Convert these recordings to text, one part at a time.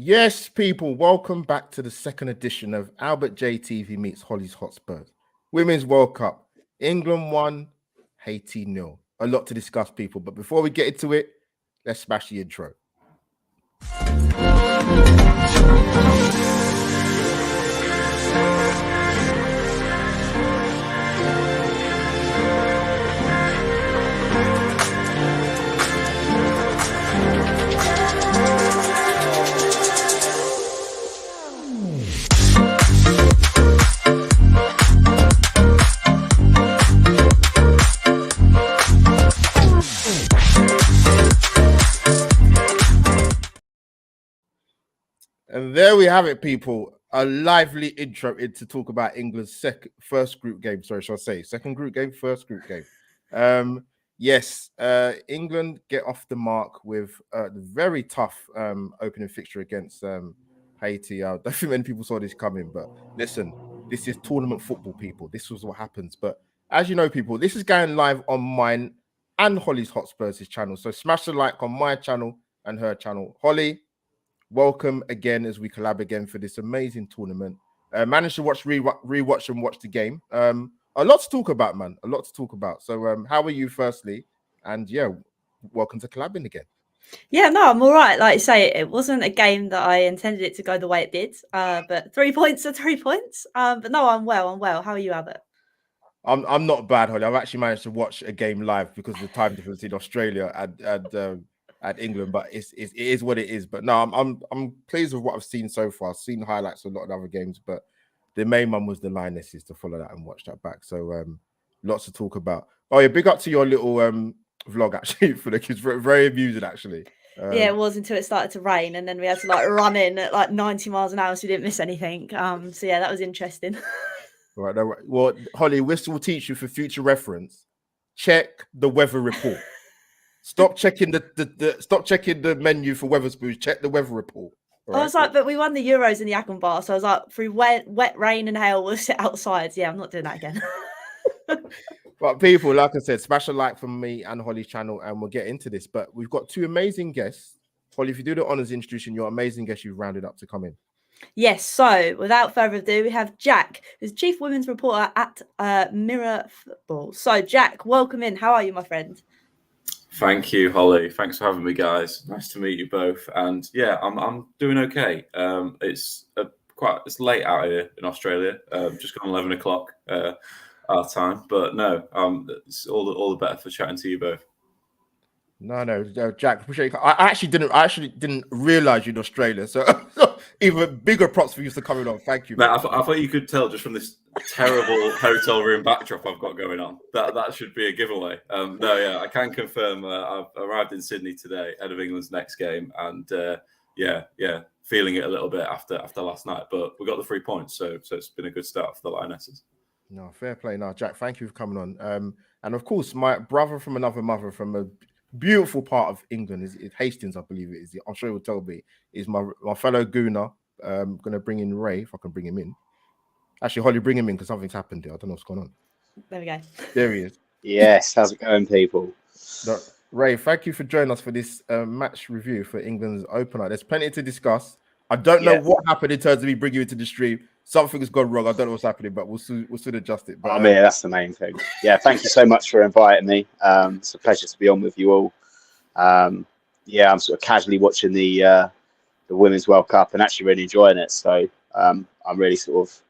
Yes, people, welcome back to the second edition of Albert J TV meets Holly's Hotspurs. Women's World Cup. England won, Haiti nil. A lot to discuss, people. But before we get into it, let's smash the intro. And there we have it, people. A lively intro to talk about England's first group game. Sorry, shall I say second group game, first group game? Yes, England get off the mark with the very tough opening fixture against Haiti. I don't think many people saw this coming, but listen, this is tournament football, people. This was what happens. But as you know, people, this is going live on mine and Holly's Hotspurs' channel. So smash the like on my channel and her channel. Holly, welcome again as we collab again for this amazing tournament. Managed to rewatch and watch the game. A lot to talk about, man. A lot to talk about. So how are you firstly? And yeah, welcome to collabing again. Yeah, no, I'm all right. Like I say, it wasn't a game that I intended it to go the way it did. But 3 points are 3 points. But no, I'm well. How are you, Albert? I'm not bad, Holly. I've actually managed to watch a game live because of the time difference in Australia and England, but it is what it is. But no, I'm pleased with what I've seen so far. I've seen highlights of a lot of other games, but the main one was the Lionesses, to follow that and watch that back. So lots to talk about. Oh yeah, big up to your little vlog actually for the kids. Very amusing actually. Yeah, it was until it started to rain, and then we had to like run in at like 90 miles an hour, so we didn't miss anything. So yeah, that was interesting. Right. Well, Holly, this will teach you for future reference. Check the weather report. Stop checking the menu for Weatherspoons. Check the weather report. Right? I was like, but we won the Euros in the Akron bar, so I was like, through wet rain and hail, we'll sit outside. Yeah, I'm not doing that again. But people, like I said, smash a like from me and Holly's channel, and we'll get into this. But we've got two amazing guests. Holly, if you do the honors introducing your amazing guest you've rounded up to come in. Yes, so without further ado, we have Jack, who's Chief Women's Reporter at Mirror Football. So, Jack, welcome in. How are you, my friend? Thank you, Holly. Thanks for having me, guys. Nice to meet you both. And yeah, I'm doing okay. It's late out here in Australia. Just gone 11 o'clock our time, but no, it's all the better for chatting to you both. No, Jack, appreciate it. I actually didn't realize you're in Australia, so even bigger props for you for coming on. Thank you. Man, I thought you could tell just from this terrible hotel room backdrop I've got going on. That should be a giveaway. No, yeah, I can confirm I've arrived in Sydney today ahead of England's next game, and yeah, feeling it a little bit after last night. But we got the 3 points, so it's been a good start for the Lionesses. No, fair play. No, Jack, thank you for coming on. And of course, my brother from another mother from a beautiful part of England is Hastings, I believe it is. I'm sure he will tell me. Is my fellow Gooner. I'm going to bring in Ray if I can bring him in. Actually, Holly, bring him in because something's happened there. I don't know what's going on. There we go. There he is. Yes, how's it going, people? No, Ray, thank you for joining us for this match review for England's opener. There's plenty to discuss. I don't know what happened in terms of me bringing you into the stream. Something has gone wrong. I don't know what's happening, but we'll soon adjust it. But, I'm here. That's the main thing. Yeah, thank you so much for inviting me. It's a pleasure to be on with you all. Yeah, I'm sort of casually watching the Women's World Cup and actually really enjoying it. So I'm really sort of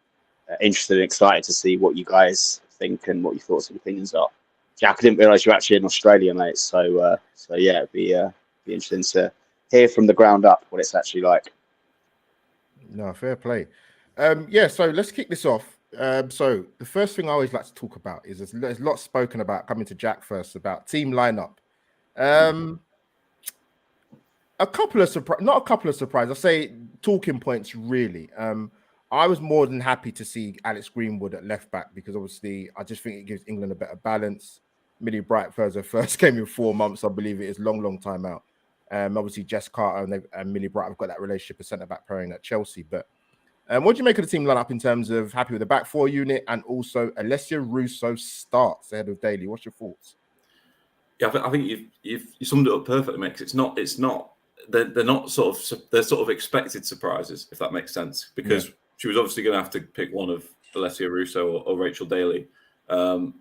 interested and excited to see what you guys think and what your thoughts and opinions are. Jack, I didn't realise you're actually in Australia, mate. So yeah, it'd be interesting to hear from the ground up what it's actually like. No, fair play. Yeah, so let's kick this off. So the first thing I always like to talk about is there's lots spoken about, coming to Jack first, about team lineup. Not a couple of surprises. I'll say talking points really. I was more than happy to see Alex Greenwood at left back because obviously I just think it gives England a better balance. Millie Bright for her first game in 4 months, I believe it is long time out. Obviously Jess Carter and Millie Bright have got that relationship of centre back pairing at Chelsea. But what do you make of the team lineup in terms of happy with the back four unit and also Alessia Russo starts ahead of Daly? What's your thoughts? Yeah, I think you've summed it up perfectly, mate. 'Cause it's not they're not they're sort of expected surprises, if that makes sense, because she was obviously going to have to pick one of Alessia Russo or Rachel Daly. To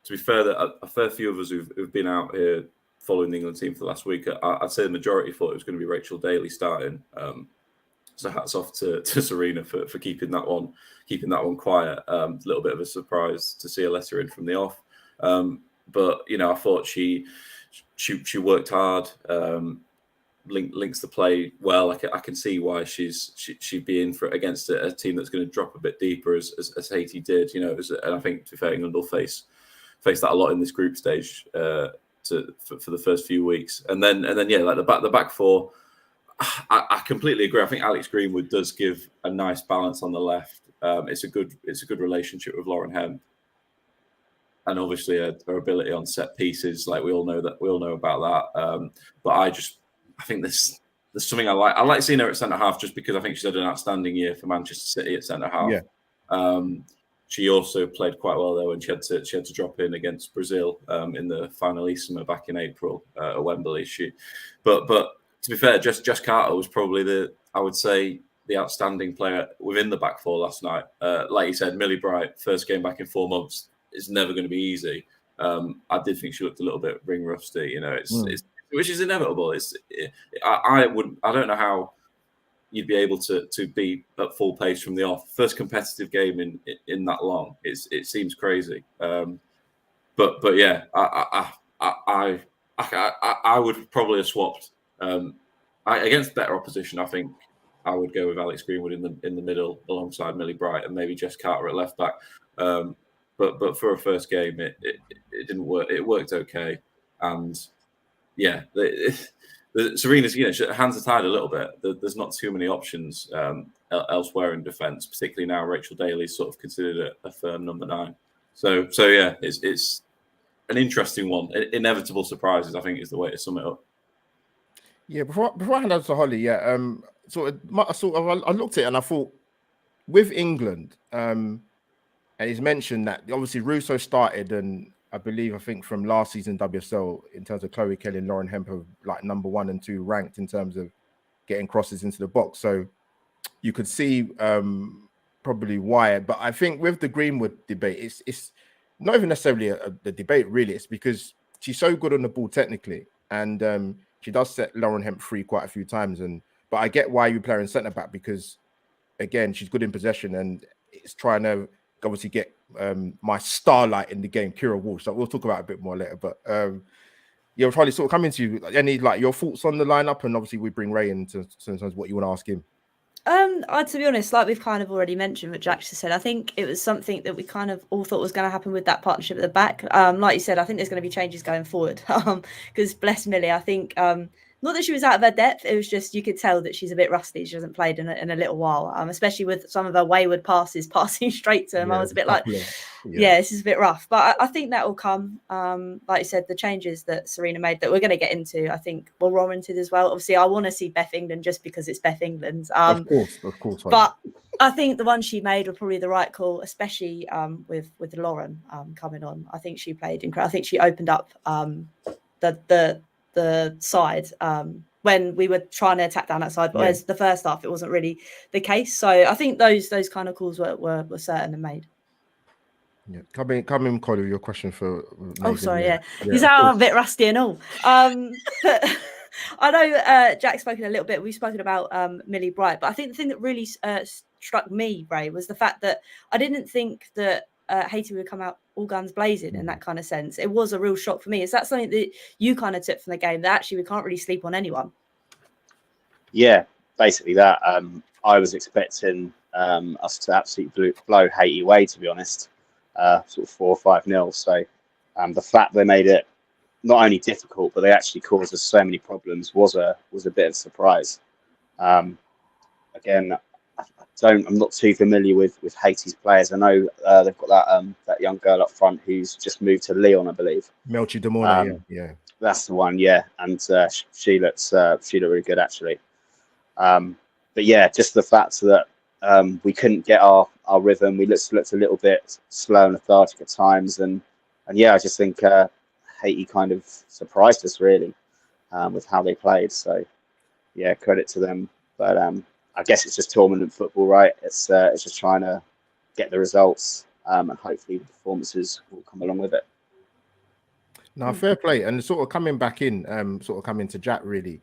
be fair, that a fair few of us who've been out here following the England team for the last week, I'd say the majority thought it was going to be Rachel Daly starting. So hats off to Serena for keeping that one quiet. A little bit of a surprise to see Alessia in from the off, but I thought she worked hard. Links the play well. I can see why she'd be in for against a team that's going to drop a bit deeper as Haiti did. And I think, to be fair, England will face that a lot in this group stage for the first few weeks, and then like the back four. I completely agree. I think Alex Greenwood does give a nice balance on the left. It's a good relationship with Lauren Hemp, and obviously her ability on set pieces. Like we all know about that. But I think there's something I like. I like seeing her at centre half just because I think she's had an outstanding year for Manchester City at centre half. Yeah. She also played quite well though, and she had to drop in against Brazil in the finalissima back in April at Wembley. But to be fair, Jess Carter was probably I would say the outstanding player within the back four last night. Like you said, Millie Bright, first game back in 4 months, is never going to be easy. I did think she looked a little bit ring rusty. It's which is inevitable. I don't know how you'd be able to be at full pace from the off. First competitive game in that long. It seems crazy. But yeah, I would probably have swapped. Against better opposition, I think I would go with Alex Greenwood in the middle alongside Millie Bright and maybe Jess Carter at left back. But for a first game, it didn't work. It worked okay, and yeah, Serena's her hands are tied a little bit. There's not too many options elsewhere in defence, particularly now Rachel Daly's sort of considered a firm number 9. So yeah, it's an interesting one. Inevitable surprises, I think, is the way to sum it up. Yeah, before I hand over to Holly, I looked at it and I thought, with England, and he's mentioned that obviously Russo started, and I think from last season WSL in terms of Chloe Kelly and Lauren Hemp are like number 1 and 2 ranked in terms of getting crosses into the box. So you could see probably why. But I think with the Greenwood debate, it's not even necessarily the debate really. It's because she's so good on the ball technically, and she does set Lauren Hemp free quite a few times. But I get why you play her in centre back, because again, she's good in possession and it's trying to obviously get my starlight in the game, Kira Walsh. So we'll talk about it a bit more later. But yeah, probably sort of coming to you. Any your thoughts on the lineup, and obviously we bring Ray into sometimes what you want to ask him. To be honest, like we've kind of already mentioned what Jack just said, I think it was something that we kind of all thought was going to happen with that partnership at the back. Like you said, I think there's going to be changes going forward. Because bless Millie, I think not that she was out of her depth, it was just you could tell that she's a bit rusty. She hasn't played in a little while, especially with some of her wayward passes passing straight to him. I was a bit like, yeah, this is a bit rough. But I think that will come. Like you said, the changes that Serena made that we're going to get into, I think, were warranted as well. Obviously, I want to see Beth England just because it's Beth England. Of course. But I think the ones she made were probably the right call, especially with Lauren coming on. I think she played incredible. I think she opened up the side when we were trying to attack down that side, but as the first half, it wasn't really the case. So I think those kind of calls were certain and made. Yeah, come in, Colin. Your question for Megan. Oh, sorry, yeah. He's out a bit rusty and all. But I know Jack's spoken a little bit. We've spoken about Millie Bright, but I think the thing that really struck me, Ray, was the fact that I didn't think that Haiti would come out all guns blazing in that kind of sense. It was a real shock for me. Is that something that you kind of took from the game, that actually we can't really sleep on anyone? Yeah, basically that. I was expecting us to absolutely blow Haiti away, to be honest, sort of 4 or 5-0. So the fact they made it not only difficult, but they actually caused us so many problems was a bit of a surprise. Again, I'm not too familiar with Haiti's players. I know they've got that young girl up front who's just moved to Lyon, I believe. Melchi Demone, yeah. That's the one, yeah. And she looked really good, actually. But yeah, just the fact that we couldn't get our rhythm. We looked a little bit slow and lethargic at times. And yeah, I just think Haiti kind of surprised us, really, with how they played. So yeah, credit to them. But I guess it's just tournament football, right? It's just trying to get the results, and hopefully the performances will come along with it. Now, fair play, and sort of coming back in, sort of coming to Jack. Really,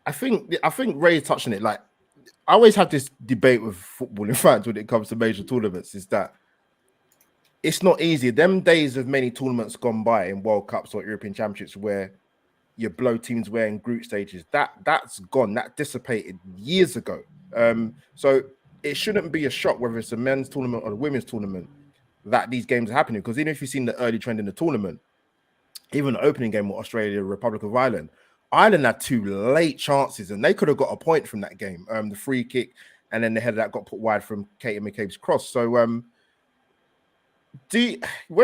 I think Ray touched on it. Like, I always have this debate with footballing fans when it comes to major tournaments, is that it's not easy. Them days of many tournaments gone by in World Cups or European Championships where you blow teams away in group stages, that's gone. That dissipated years ago. So it shouldn't be a shock whether it's a men's tournament or a women's tournament that these games are happening. Because even if you've seen the early trend in the tournament, even the opening game with Australia, Republic of Ireland, Ireland had 2 late chances and they could have got a point from that game. The free kick and then the header that got put wide from Katie McCabe's cross. So when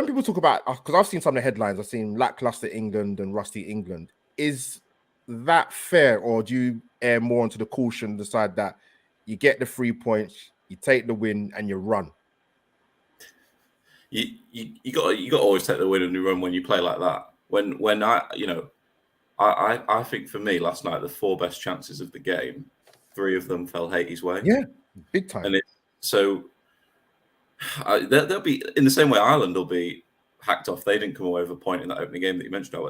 people talk about, because I've seen some of the headlines, I've seen lackluster England and rusty England. Is that fair, or do you err more onto the caution, decide that you get the 3 points, you take the win, and you run? You got to always take the win and you run when you play like that. When I think for me last night the 4 best chances of the game, 3 of them fell Haiti's way. Yeah, big time. And they'll be in the same way Ireland will be hacked off. They didn't come away with a point in that opening game that you mentioned.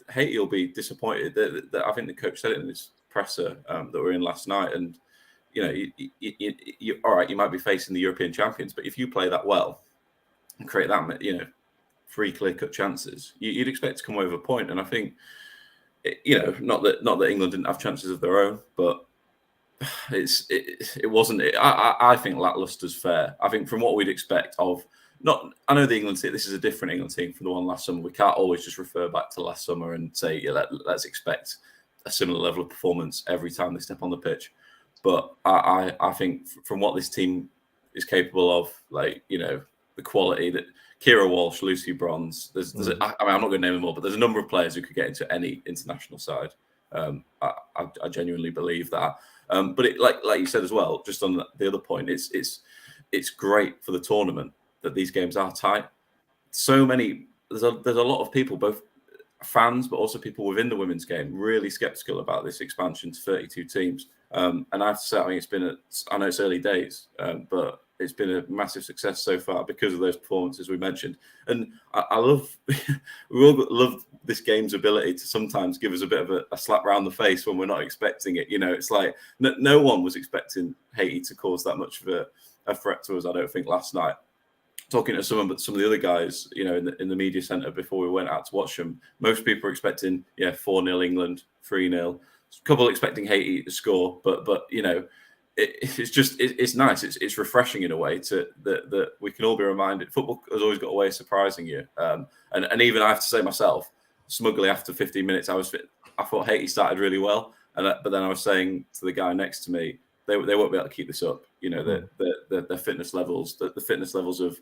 Haiti will be disappointed. I think the coach said it in his presser that we're in last night. And you all right, you might be facing the European champions, but if you play that well and create that 3 clear-cut chances, you'd expect to come away with a point. And I think not that England didn't have chances of their own, but it wasn't. I think lackluster's fair. I think from what we'd expect of. I know the England team, this is a different England team from the one last summer. We can't always just refer back to last summer and say, let's expect a similar level of performance every time they step on the pitch. But I think from what this team is capable of, the quality that Kira Walsh, Lucy Bronze, I'm not going to name them all, but there's a number of players who could get into any international side. I genuinely believe that. But like you said as well, just on the other point, it's great for the tournament that these games are tight. So many, there's a lot of people, both fans but also people within the women's game, really skeptical about this expansion to 32 teams. And I have to say, I know it's early days, but it's been a massive success so far because of those performances we mentioned. And I love, we all love this game's ability to sometimes give us a bit of a slap round the face when we're not expecting it. It's like no one was expecting Haiti to cause that much of a threat to us, I don't think, last night. Talking to some of the other guys, in the media centre before we went out to watch them, most people are expecting 4-0 England, 3-0. A couple expecting Haiti to score, but it's nice. It's refreshing in a way that we can all be reminded. Football has always got a way of surprising you, and even I have to say myself, smugly after 15 minutes, I thought Haiti started really well, but then I was saying to the guy next to me, they won't be able to keep this up. Their fitness levels, the fitness levels of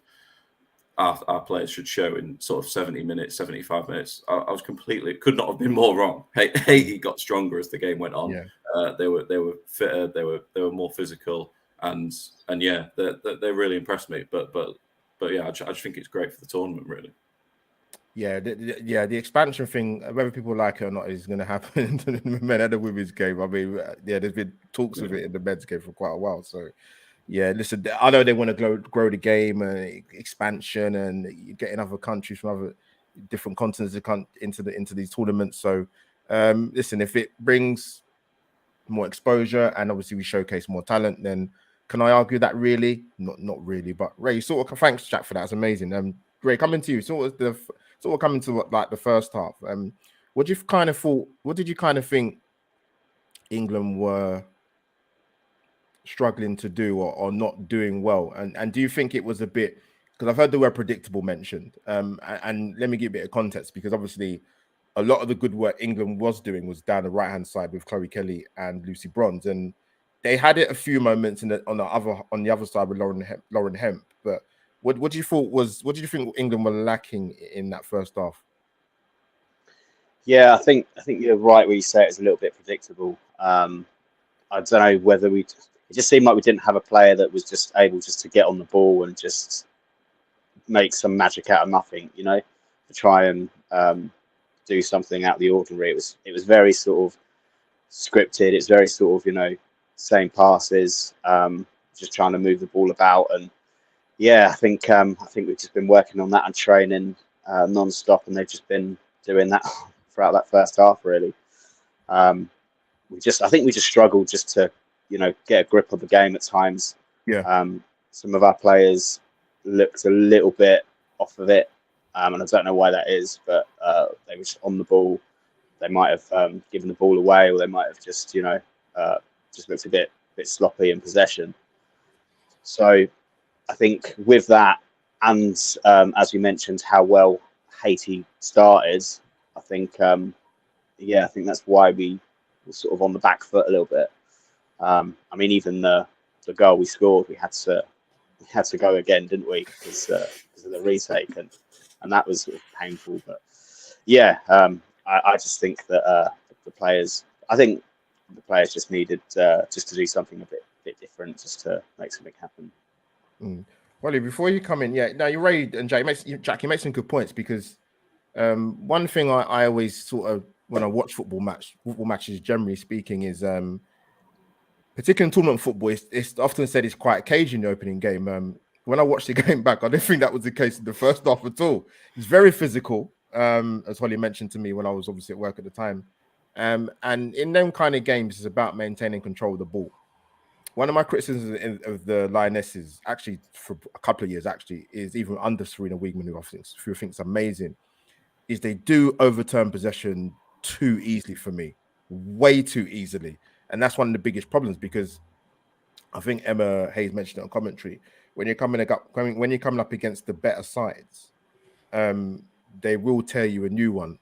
our players should show in sort of 70 minutes, 75 minutes. I was could not have been more wrong. Haiti got stronger as the game went on. Yeah. They were fitter, they were more physical, and they really impressed me. But yeah, I just think it's great for the tournament, really. Yeah, the expansion thing, whether people like it or not, is going to happen in the men and the women's game. I mean, there's been talks of it in the men's game for quite a while. So, yeah, listen, I know they want to grow the game and expansion and getting other countries from other different continents into these tournaments. So, listen, if it brings more exposure and obviously we showcase more talent, then can I argue that really? Not really, but Ray, thanks, Jack, for that. It's amazing. Ray, coming to you, sort of coming to like the first half. What did you kind of think England were struggling to do or not doing well? And do you think it was a bit, because I've heard the word predictable mentioned, and let me give a bit of context, because obviously a lot of the good work England was doing was down the right hand side with Chloe Kelly and Lucy Bronze, and they had it a few moments on the other side with Lauren Hemp. But what do you think England were lacking in that first half? Yeah, I think you're right when you say it's a little bit predictable. I don't know whether it just seemed like we didn't have a player that was just able to get on the ball and just make some magic out of nothing, to try and do something out of the ordinary. It was very sort of scripted. It's very sort of, same passes, just trying to move the ball about. And yeah, I think we've just been working on that and training non-stop, and they've just been doing that throughout that first half, really. I think we just struggled just to, get a grip of the game at times. Yeah. Some of our players looked a little bit off of it, and I don't know why that is, but they were just on the ball. They might have given the ball away, or they might have just, just looked a bit sloppy in possession. So I think with that, and as we mentioned, how well Haiti started, I think that's why we were sort of on the back foot a little bit. Even the goal we scored, we had to go again, didn't we? Because of the retake, and that was sort of painful. But yeah, I just think that the players just needed just to do something a bit different, just to make something happen. Wally, before you come in, you're right, and Jack, you make some good points, because one thing I always sort of, when I watch football matches, generally speaking, is particularly in tournament football, it's often said it's quite cagey in the opening game. When I watched the game back, I didn't think that was the case in the first half at all. It's very physical, as Holly mentioned to me when I was obviously at work at the time. And in them kind of games, it's about maintaining control of the ball. One of my criticisms of the Lionesses, actually for a couple of years, is even under Serena Wiegman, who I think is amazing, is they do overturn possession too easily for me, way too easily. And that's one of the biggest problems, because I think Emma Hayes mentioned it on commentary. When you're coming up against the better sides, they will tear you a new one.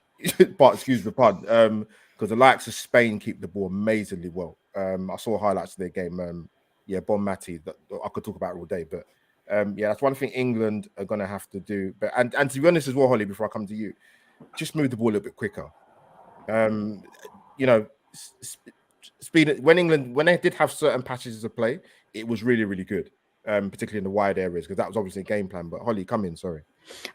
But excuse the pun, because the likes of Spain keep the ball amazingly well. I saw highlights of their game. Bon Mati, that I could talk about all day. But that's one thing England are going to have to do. But and to be honest as well, Holly, before I come to you, just move the ball a little bit quicker. Speed, when they did have certain patches of play, it was really, really good, particularly in the wide areas, because that was obviously a game plan. But Holly, come in, sorry.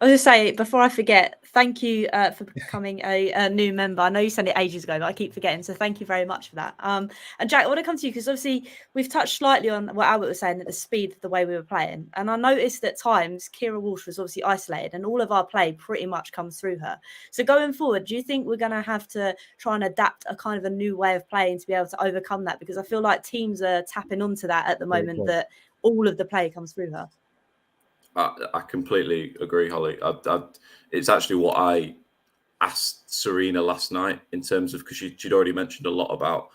I was going to say, before I forget, thank you for becoming a new member. I know you sent it ages ago, but I keep forgetting. So thank you very much for that. And Jack, I want to come to you, because obviously we've touched slightly on what Albert was saying, at the speed of the way we were playing. And I noticed that at times Kira Walsh was obviously isolated, and all of our play pretty much comes through her. So going forward, do you think we're going to have to try and adapt a kind of a new way of playing to be able to overcome that? Because I feel like teams are tapping onto that at the moment, that all of the play comes through her. I completely agree, Holly. It's actually what I asked Serena last night, in terms of, because she'd already mentioned a lot about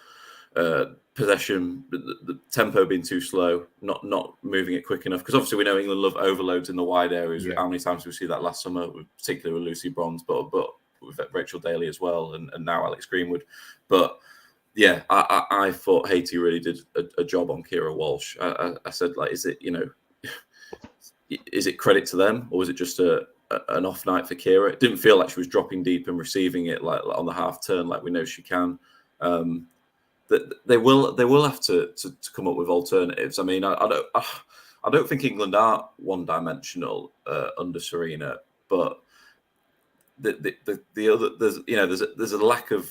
possession, the tempo being too slow, not moving it quick enough. Because obviously we know England love overloads in the wide areas. Yeah. How many times did we see that last summer, particularly with Lucy Bronze, but with Rachel Daly as well, and now Alex Greenwood. But yeah, I thought Haiti really did a job on Kira Walsh. I said, like, is it credit to them, or was it just an off night for Kira? It didn't feel like she was dropping deep and receiving it like on the half turn, like we know she can. They will have to come up with alternatives. I mean, I don't think England are one dimensional under Serena, but the other, there's a lack of,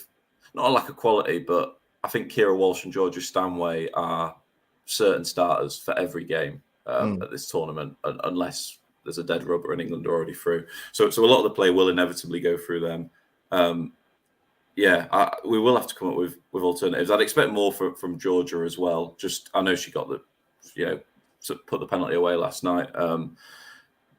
not a lack of quality, but I think Kira Walsh and Georgia Stanway are certain starters for every game at this tournament, unless there's a dead rubber and England are already through. So a lot of the play will inevitably go through them. We will have to come up with alternatives. I'd expect more from Georgia as well. Just, I know she got put the penalty away last night,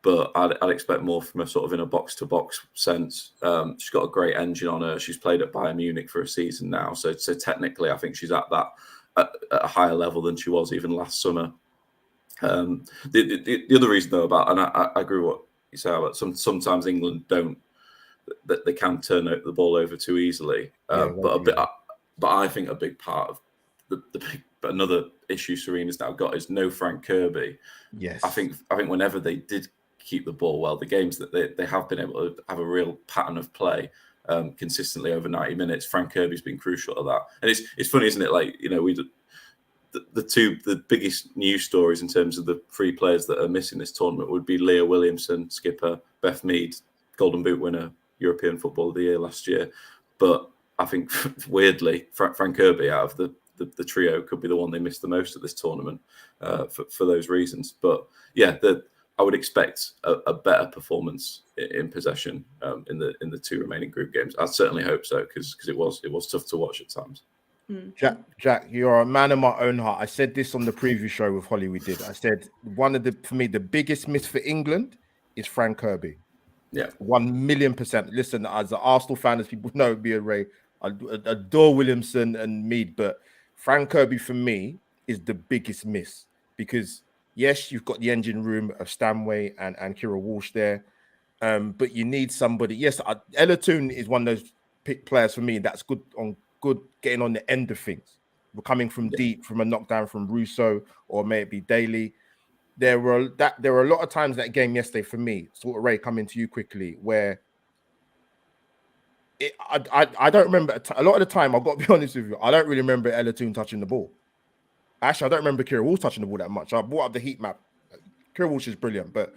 but I'd expect more from her sort of in a box-to-box sense. She's got a great engine on her. She's played at Bayern Munich for a season now, so technically I think she's at a higher level than she was even last summer. The other reason though about, and I agree with what you say about sometimes England that they can turn the ball over too easily. But I think a big part of another issue Serena's now got is no Frank Kirby. Yes, I think whenever they did keep the ball well, the games that they have been able to have a real pattern of play consistently over 90 minutes. Frank Kirby's been crucial at that. And it's funny, isn't it? Like, the biggest news stories in terms of the three players that are missing this tournament would be Leah Williamson, skipper, Beth Mead, Golden Boot winner, European Football of the Year last year. But I think weirdly, Frank Kirby out of the trio could be the one they missed the most at this tournament for those reasons. But yeah, I would expect a better performance in possession in the 2 remaining group games. I certainly hope so, because it was tough to watch at times. Jack, you're a man of my own heart. I said this on the preview show with Holly. We did. I said for me, the biggest miss for England is Frank Kirby. Yeah, 1,000,000%. Listen, as an Arsenal fan, as people know, me and Ray, I adore Williamson and Mead, but Frank Kirby for me is the biggest miss, because yes, you've got the engine room of Stanway and Kira Walsh there, but you need somebody. Yes, Ella Toone is one of those players for me that's good getting on the end of things. We're coming from deep, from a knockdown from Russo or maybe Daly. There were a lot of times that game yesterday for me, sort of Ray, coming to you quickly, where I don't remember a lot of the time. I've got to be honest with you, I don't really remember Ella Toone touching the ball. Actually, I don't remember Kira Walsh touching the ball that much. I brought up the heat map. Kira Walsh is brilliant, but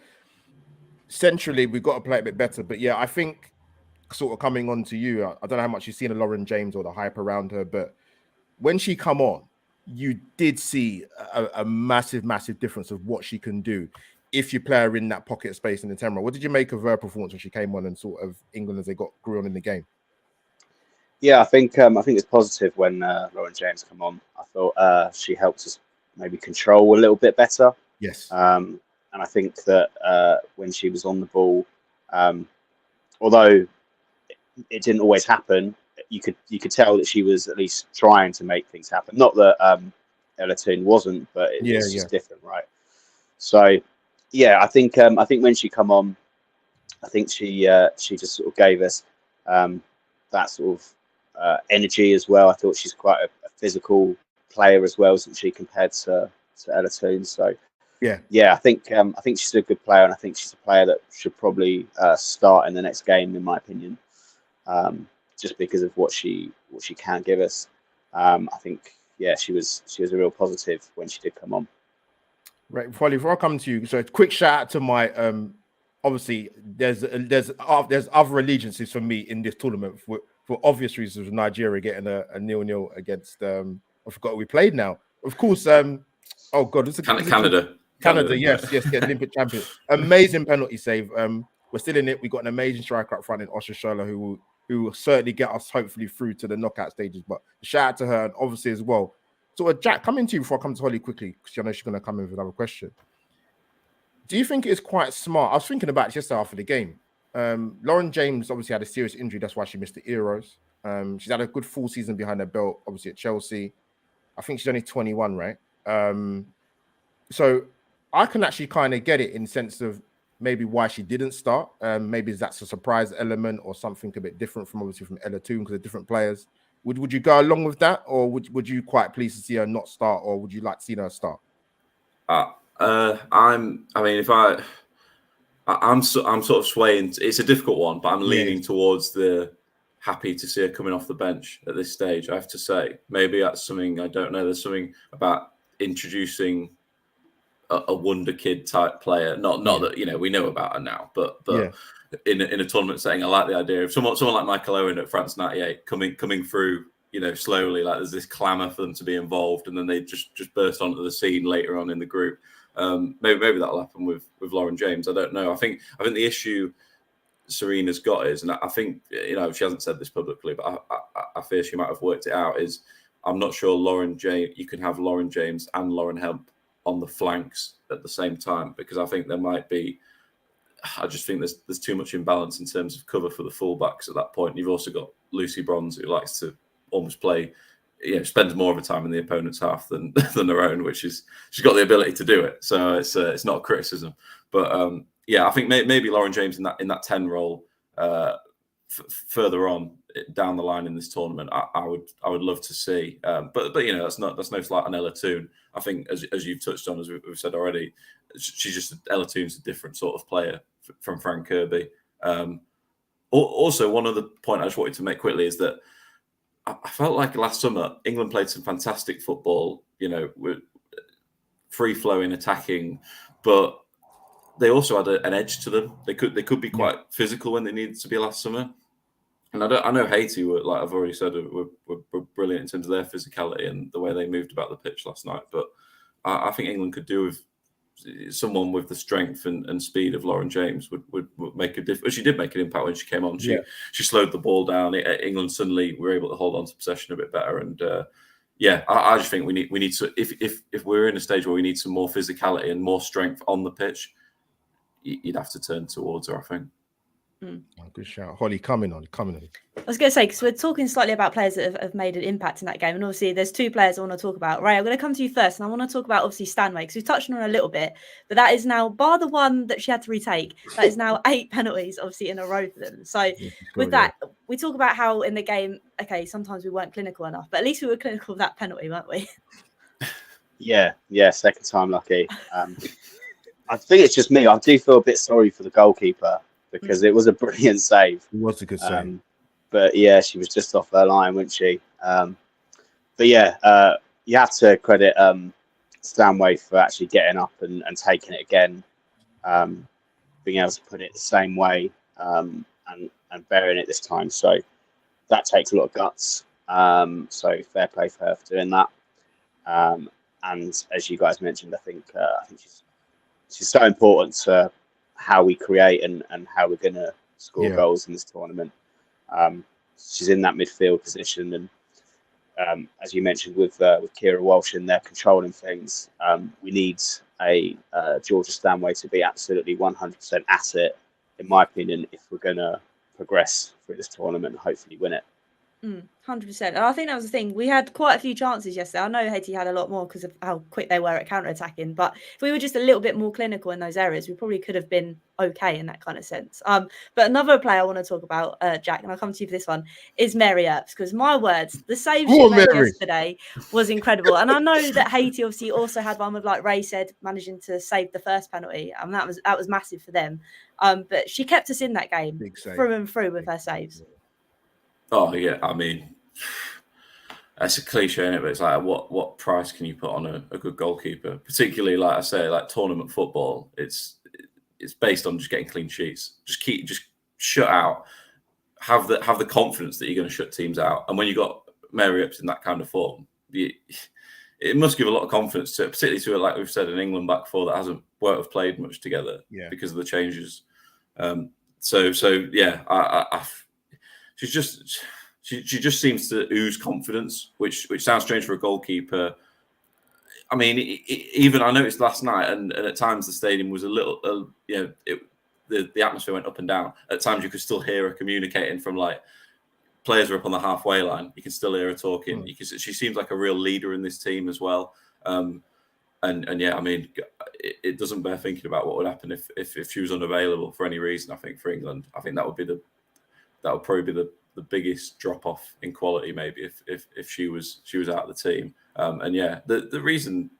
centrally we've got to play a bit better. But yeah, I think sort of coming on to you, I don't know how much you've seen of Lauren James or the hype around her, but when she come on, you did see a massive difference of what she can do if you play her in that pocket space in the 10 role. What did you make of her performance when she came on and sort of England as they grew on in the game? Yeah, I think it's positive when Lauren James come on. I thought she helped us maybe control a little bit better. Yes. And I think that when she was on the ball, although it didn't always happen, you could tell that she was at least trying to make things happen. Not that Ella Toone wasn't, but it's just different, right? So yeah, I think when she come on, I think she just sort of gave us that sort of energy as well. I thought she's quite a physical player as well, isn't she, compared to Ella Toone? So yeah, I think she's a good player, and I think she's a player that should probably start in the next game, in my opinion. Just because of what she can give us. I think she was a real positive when she did come on. Right, Polly, before I come to you, so a quick shout out to my obviously there's other allegiances for me in this tournament for obvious reasons, with Nigeria getting a 0-0 against I forgot who we played now. Of course, oh god, this is Canada, yes, get Olympic champion. Amazing penalty save. We're still in it. We got an amazing striker up front in Oshosholo who will certainly get us hopefully through to the knockout stages. But shout out to her, and obviously as well. So Jack, coming to you before I come to Holly quickly, because I know she's going to come in with another question. Do you think it's quite smart? I was thinking about it just after the game. Lauren James obviously had a serious injury. That's why she missed the Euros. She's had a good full season behind her belt, obviously at Chelsea. I think she's only 21, right? So I can actually kind of get it in the sense of maybe why she didn't start. Maybe that's a surprise element or something a bit different from Ella Toone, because they're different players. Would you go along with that, or would you quite pleased to see her not start, or would you like to see her start? I'm sort of swaying. It's a difficult one, but I'm leaning towards the happy to see her coming off the bench at this stage. I have to say, maybe that's something I don't know. There's something about introducing a wonder kid type player. Not that we know about her now, but in a tournament setting, I like the idea of someone like Michael Owen at France '98 coming through. Slowly, like there's this clamour for them to be involved, and then they just burst onto the scene later on in the group. Maybe that'll happen with Lauren James. I don't know. I think the issue Serena's got is, and I think she hasn't said this publicly, but I fear she might have worked it out. Is I'm not sure Lauren James. You can have Lauren James and Lauren Hemp on the flanks at the same time, because I think there might be. I just think there's too much imbalance in terms of cover for the fullbacks at that point. You've also got Lucy Bronze, who likes to almost play, spends more of her time in the opponent's half than her own, which is she's got the ability to do it. So it's not a criticism, but I think maybe Lauren James in that 10 role further on down the line in this tournament, I would love to see. But that's no slight on Ella Toone. I think as you've touched on, as we've said already, Ella Toone's a different sort of player from Frank Kirby. Also, one other point I just wanted to make quickly is that I felt like last summer England played some fantastic football, with free-flowing, attacking, but they also had an edge to them. They could be quite physical when they needed to be last summer. And I know Haiti were, like I've already said, were brilliant in terms of their physicality and the way they moved about the pitch last night. But I think England could do with someone with the strength and speed of Lauren James would make a difference. She did make an impact when she came on. She slowed the ball down. England suddenly were able to hold on to possession a bit better. And I just think we need to, if we're in a stage where we need some more physicality and more strength on the pitch, you'd have to turn towards her, I think. Oh, good shout. Holly, coming on. I was going to say, because we're talking slightly about players that have made an impact in that game. And obviously, there's two players I want to talk about. Ray, I'm going to come to you first. And I want to talk about, obviously, Stanway, because we've touched on her a little bit. But that is now, bar the one that she had to retake, that is now 8 penalties, obviously, in a row for them. So with that, we talk about how in the game, okay, sometimes we weren't clinical enough. But at least we were clinical with that penalty, weren't we? Yeah, second time lucky. I think it's just me. I do feel a bit sorry for the goalkeeper, because it was a brilliant save. It was a good save. But yeah, she was just off her line, wasn't she? But yeah, you have to credit Stanway for actually getting up and taking it again, being able to put it the same way and burying it this time. So that takes a lot of guts. So fair play for her for doing that. And as you guys mentioned, I think she's so important to how we create and how we're going to score goals in this tournament. She's in that midfield position, and as you mentioned with Kira Walsh in there controlling things, we need a Georgia Stanway to be absolutely 100% at it, in my opinion, if we're going to progress through this tournament and hopefully win it. 100%. And I think that was the thing. We had quite a few chances yesterday. I know Haiti had a lot more because of how quick they were at counter-attacking, but if we were just a little bit more clinical in those areas, we probably could have been okay in that kind of sense. But another player I want to talk about, Jack, and I'll come to you for this one, is Mary Earps, because my words, the save she made yesterday was incredible. And I know that Haiti obviously also had one with, like Ray said, managing to save the first penalty, and that was massive for them. But she kept us in that game through and through with her saves. Oh yeah, I mean, that's a cliche, isn't it? But it's like, what price can you put on a good goalkeeper? Particularly, like I say, like tournament football, it's based on just getting clean sheets. Just shut out. Have the confidence that you're going to shut teams out. And when you got Mary Earps in that kind of form, it must give a lot of confidence to, particularly to, like we've said, an England back four that won't have played much together because of the changes. So yeah, she just seems to ooze confidence, which sounds strange for a goalkeeper. I mean, even I noticed last night, and at times the stadium was a little, the atmosphere went up and down. At times you could still hear her communicating from, like, players are up on the halfway line. You can still hear her talking. She seems like a real leader in this team as well. And yeah, I mean, it doesn't bear thinking about what would happen if she was unavailable for any reason. I think for England, I think that would probably be the biggest drop off in quality, maybe if she was out of the team. And yeah, the reason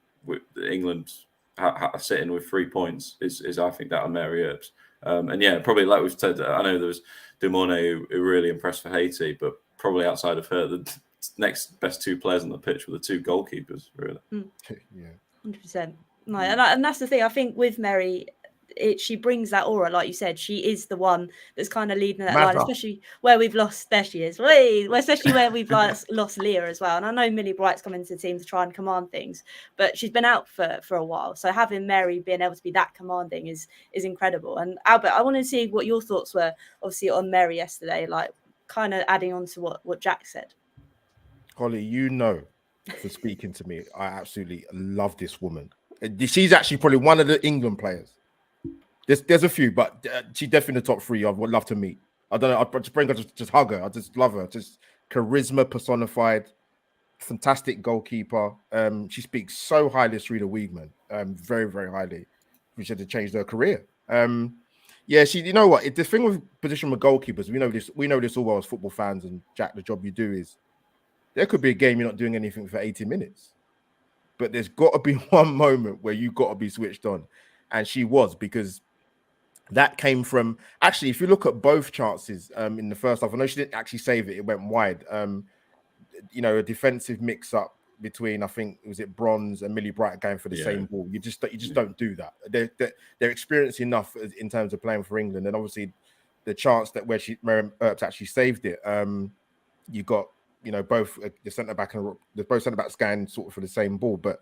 England are sitting with 3 points is I think that on Mary Earps. And yeah, probably like we've said, I know there was Dumone who really impressed for Haiti, but probably outside of her, the next best two players on the pitch were the two goalkeepers, really. Yeah, 100%. No, and that's the thing. I think with Mary, she brings that aura, like you said. She is the one that's kind of leading that line, especially where we've lost. There she is. Especially where we've lost Leah as well. And I know Millie Bright's come into the team to try and command things, but she's been out for a while. So having Mary being able to be that commanding is incredible. And Albert, I want to see what your thoughts were, obviously, on Mary yesterday, like kind of adding on to what Jack said. Holly, for speaking to me, I absolutely love this woman. She's actually probably one of the England players. There's a few, but she's definitely in the top three. I would love to meet. I don't know. I'd just bring her, just hug her. I just love her. Just charisma personified. Fantastic goalkeeper. She speaks so highly of Sarita Wiegman. Very, very highly. She had to change her career. Yeah, you know what? The thing with position with goalkeepers, we know this all well as football fans. And Jack, the job you do is there could be a game you're not doing anything for 80 minutes, but there's got to be one moment where you've got to be switched on, and she was, because that came from, actually, if you look at both chances in the first half, I know she didn't actually save it; it went wide. A defensive mix-up between, I think, was it Bronze and Millie Bright going for the same ball. You just don't do that. They're experienced enough in terms of playing for England, and obviously the chance that where Miriam Earps actually saved it. You got both the centre back and the both centre backs going sort of for the same ball, but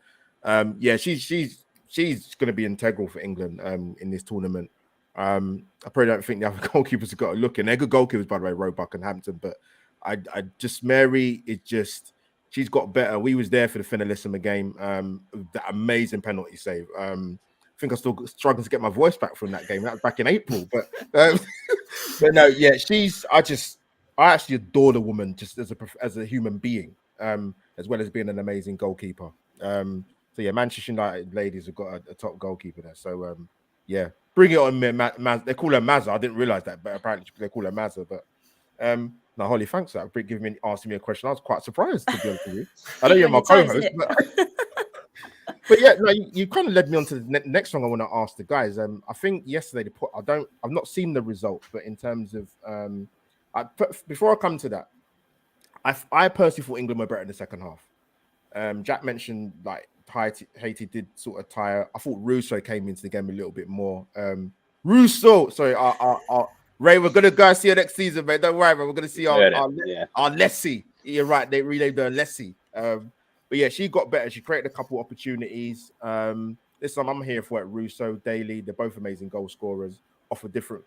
yeah, she's going to be integral for England in this tournament. I probably don't think the other goalkeepers have got a look in. They're good goalkeepers, by the way, Roebuck and Hampton, but I just Mary is just she's got better. We was there for the finalissima game. That amazing penalty save. I think I'm still struggling to get my voice back from that game. That was back in April, but no, yeah, I actually adore the woman just as a human being, as well as being an amazing goalkeeper. So yeah, Manchester United ladies have got a top goalkeeper there. So yeah, bring it on, they call her Mazza. I didn't realize that, but apparently they call her Mazza. But no, Holly, thanks for that. Asking me a question. I was quite surprised, to be honest with you. I know you're my co-host, but yeah, no, you kind of led me on to the next one I want to ask the guys. I think yesterday I've not seen the result, but in terms of before I come to that, I personally thought England were better in the second half. Jack mentioned like Haiti did sort of tire. I thought Russo came into the game a little bit more. Sorry, Ray, we're gonna go see you next season, mate. Don't worry, man. We're gonna see our Lessie. You're right, they renamed her Lessie. But yeah, she got better. She created a couple opportunities. This time I'm here for it. Russo, Daly, they're both amazing goal scorers, offer different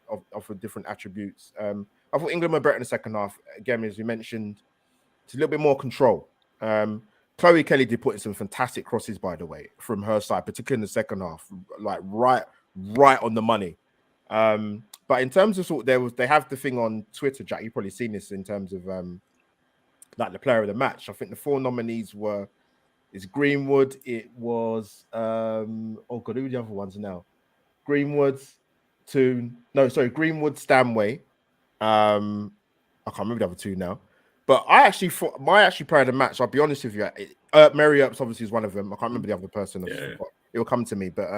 attributes. I thought England were better in the second half. Again, as you mentioned, it's a little bit more control. Chloe Kelly did put in some fantastic crosses, by the way, from her side, particularly in the second half, like right on the money. But in terms of they have the thing on Twitter, Jack. You've probably seen this in terms of like the player of the match. I think the 4 nominees is Greenwood. It was who are the other ones now? Greenwood, Stanway. I can't remember the other 2 now. But I actually thought my player of the match, I'll be honest with you, Mary Earps obviously is one of them. I can't remember the other person. Yeah. It will come to me. But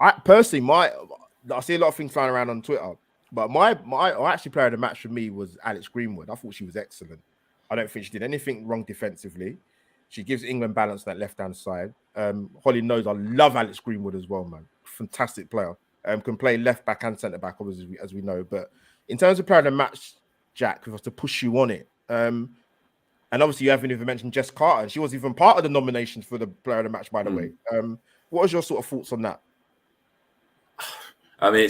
I personally, I see a lot of things flying around on Twitter, but my actually player of the match for me was Alex Greenwood. I thought she was excellent. I don't think she did anything wrong defensively. She gives England balance on that left-hand side. Holly knows I love Alex Greenwood as well, man. Fantastic player. Can play left back and centre back, obviously, as we know. But in terms of player of the match, Jack, if I was to push you on it, and obviously you haven't even mentioned Jess Carter, and she was even part of the nominations for the player of the match, by the way. What was your sort of thoughts on that? I mean,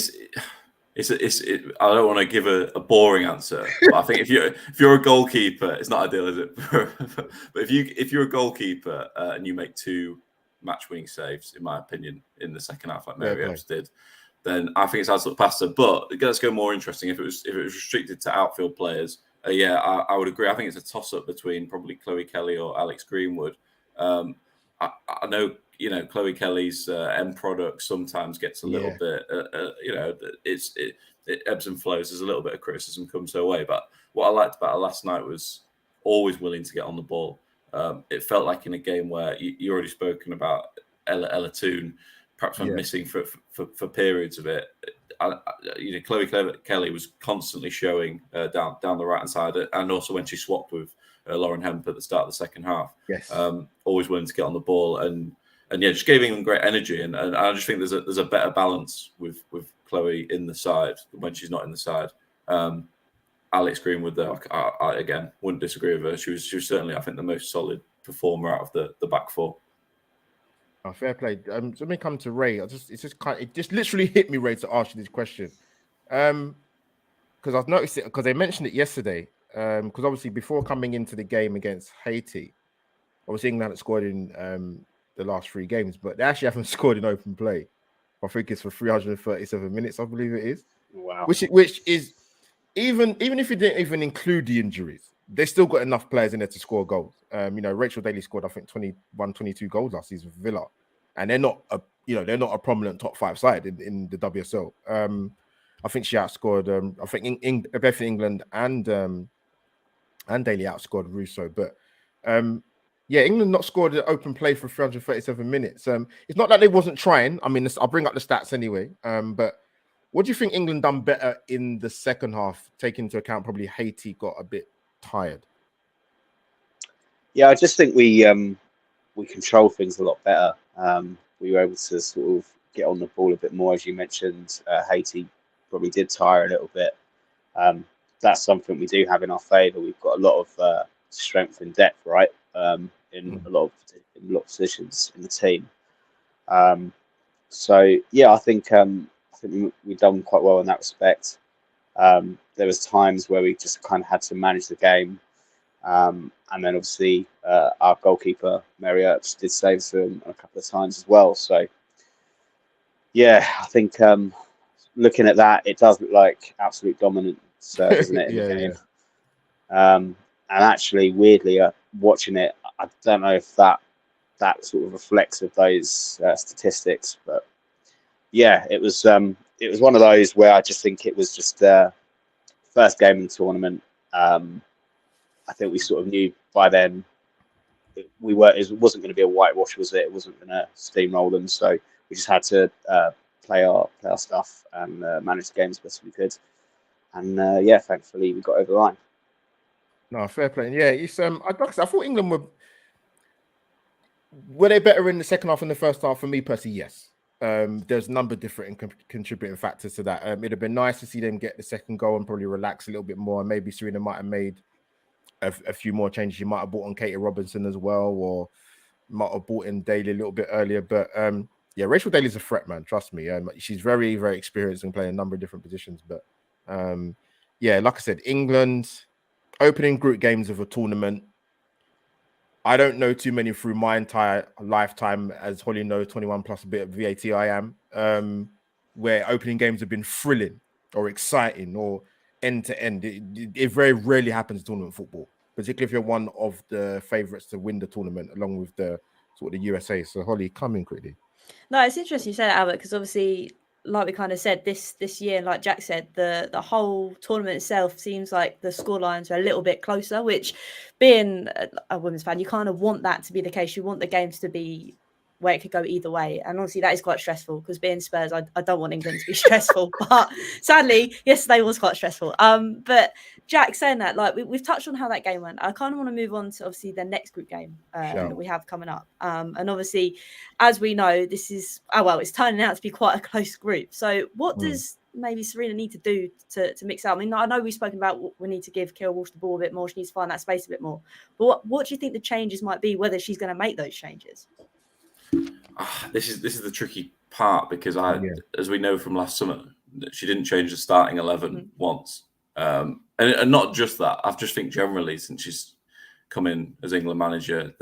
I don't want to give a boring answer, but I think if you're a goalkeeper, it's not ideal, is it? But if you're a goalkeeper and you make 2 match-winning saves, in my opinion, in the second half, like Mary Earps did, then I think it's absolute pasta. But let's go more interesting. If it was restricted to outfield players, I would agree. I think it's a toss-up between probably Chloe Kelly or Alex Greenwood. I know, Chloe Kelly's end product sometimes gets a little bit, it ebbs and flows. There's a little bit of criticism comes her way. But what I liked about her last night was always willing to get on the ball. It felt like in a game where you already spoken about Ella Toone, perhaps I'm missing for periods of it. Chloe Kelly was constantly showing down the right-hand side, and also when she swapped with Lauren Hemp at the start of the second half. Yes. Always willing to get on the ball and just gave England great energy. And I just think there's a better balance with Chloe in the side when she's not in the side. Alex Greenwood, though, I again wouldn't disagree with her. She was certainly, I think, the most solid performer out of the back 4. Oh, fair play. Let me come to Ray. It just literally hit me, Ray, to ask you this question. Because I've noticed it because they mentioned it yesterday. Because obviously before coming into the game against Haiti, obviously England had scored in the last 3 games, but they actually haven't scored in open play. I think it's for 337 minutes, I believe it is. Wow. Which is even if you didn't even include the injuries, they still got enough players in there to score goals. Rachel Daly scored, I think, 22 goals last season for Villa, and they're not a prominent top 5 side in the WSL. I think she outscored. I think both England and Daly outscored Russo, but England not scored an open play for 337 minutes. It's not that they wasn't trying. I mean, I'll bring up the stats anyway. But what do you think England done better in the second half, taking into account probably Haiti got a bit tired? Yeah, I just think we control things a lot better. We were able to sort of get on the ball a bit more, as you mentioned. Haiti probably did tire a little bit. That's something we do have in our favour. We've got a lot of strength and depth, right? In a lot of positions in the team. So yeah, I think we've done quite well in that respect. There was times where we just kind of had to manage the game, and then obviously our goalkeeper Mary Earps did save him a couple of times as well. So yeah, I think looking at that, it does look like absolute dominance, doesn't it, in the game? And actually, weirdly, watching it, I don't know if that sort of reflects of those statistics, but yeah, it was one of those where I just think it was just first game in the tournament. I think we sort of knew by then it wasn't going to be a whitewash, was it? It wasn't going to steamroll them, so we just had to play our stuff and manage the game as best we could. And yeah, thankfully we got over the line. No, fair play. Yeah, it's I thought England were they better in the second half than the first half? For me personally, yes. There's a number of different contributing factors to that. It'd have been nice to see them get the second goal and probably relax a little bit more. And maybe Serena might have made a few more changes. She might have brought on Katie Robinson as well, or might have brought in Daly a little bit earlier. But yeah, Rachel Daly's a threat, man. Trust me. She's very, very experienced and playing a number of different positions. But yeah, like I said, England opening group games of a tournament. I don't know too many through my entire lifetime, as Holly knows, 21 plus a bit of VAT I am, where opening games have been thrilling or exciting or end to end. It very rarely happens in tournament football, particularly if you're one of the favourites to win the tournament along with the sort of the USA. So Holly, come in quickly. No, it's interesting you say that, Albert, because obviously, like we kind of said, this year, like Jack said, the whole tournament itself seems like the scorelines are a little bit closer, which being a women's fan, you kind of want that to be the case. You want the games to be where it could go either way. And obviously that is quite stressful because being Spurs, I don't want England to be stressful. But sadly, yesterday was quite stressful. But Jack, saying that, like we've touched on how that game went. I kind of want to move on to obviously the next group game that we have coming up. And obviously, as we know, this is, it's turning out to be quite a close group. So what does maybe Serena need to do to mix out? I mean, I know we've spoken about we need to give Keira Walsh the ball a bit more. She needs to find that space a bit more. But what do you think the changes might be, whether she's going to make those changes? This is the tricky part because as we know from last summer, she didn't change the starting 11 once, and not just that. I just think generally since she's come in as England manager,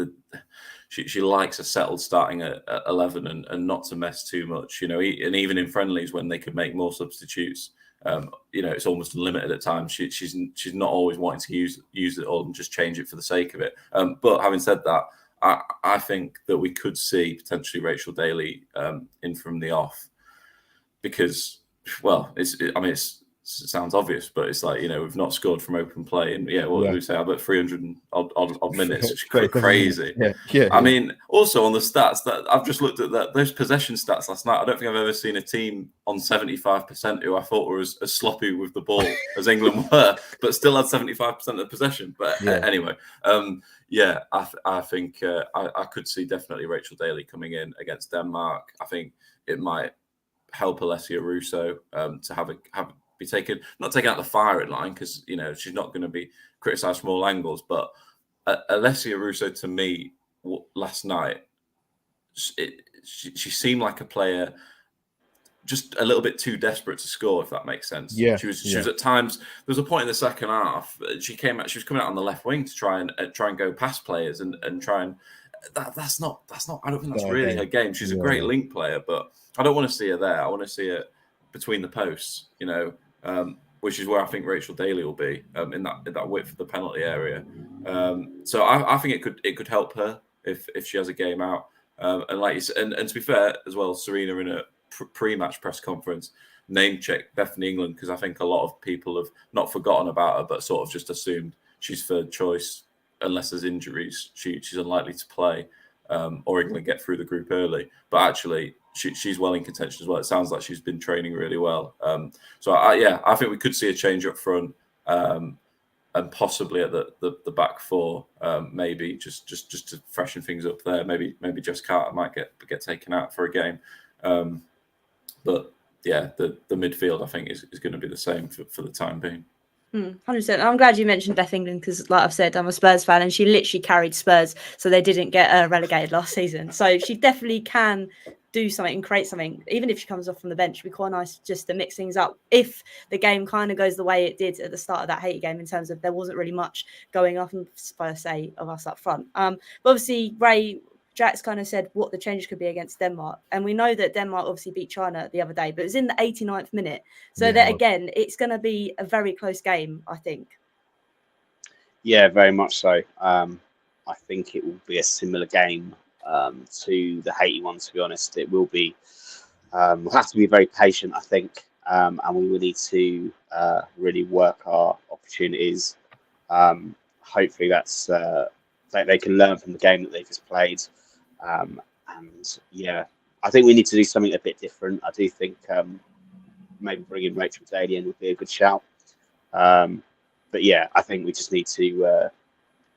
she likes a settled starting at 11 and not to mess too much. You know, and even in friendlies when they could make more substitutes, you know, it's almost limited at times. She's not always wanting to use it all and just change it for the sake of it. But having said that, I think that we could see potentially Rachel Daly in from the off because, well, it sounds obvious, but it's like, you know, we've not scored from open play, and what did we say? About 300 odd minutes, which is crazy. I mean, also on the stats that I've just looked at those possession stats last night. I don't think I've ever seen a team on 75% who I thought were as sloppy with the ball as England were, but still had 75% of possession. But anyway, I think I could see definitely Rachel Daly coming in against Denmark. I think it might help Alessia Russo to be not taken out the firing line because, you know, she's not going to be criticised from all angles. But Alessia Russo, to me, last night, she seemed like a player just a little bit too desperate to score, if that makes sense. Yeah, she was at times. There was a point in the second half. She was coming out on the left wing to try and go past players and try and. That's not. I don't think that's really her game. She's a great link player, but I don't want to see her there. I want to see her between the posts, you know, which is where I think Rachel Daly will be in that width of the penalty area. So I think it could help her if she has a game out. And like you said, and to be fair as well, Serena in a pre-match press conference name check Bethany England because I think a lot of people have not forgotten about her, but sort of just assumed she's third choice. Unless there's injuries, she's unlikely to play, or England get through the group early. But actually, she's well in contention as well. It sounds like she's been training really well. So I think we could see a change up front, and possibly at the back four, maybe just to freshen things up there. Maybe Jess Carter might get taken out for a game. But yeah, the midfield I think is going to be the same for the time being. 100%. I'm glad you mentioned Beth England because, like I've said, I'm a Spurs fan and she literally carried Spurs so they didn't get relegated last season. So she definitely can do something and create something. Even if she comes off from the bench, it'd be quite nice just to mix things up if the game kind of goes the way it did at the start of that Haiti game in terms of there wasn't really much going off per se of us up front. But obviously, Jack's kind of said what the change could be against Denmark. And we know that Denmark obviously beat China the other day, but it was in the 89th minute. So that, again, it's going to be a very close game, I think. Yeah, very much so. I think it will be a similar game to the Haiti one, to be honest. It will be, we'll have to be very patient, I think, and we will need to really work our opportunities. Hopefully that's that they can learn from the game that they just played. And yeah, I think we need to do something a bit different. I do think maybe bringing Rachel Daly in would be a good shout. But yeah, I think we just need to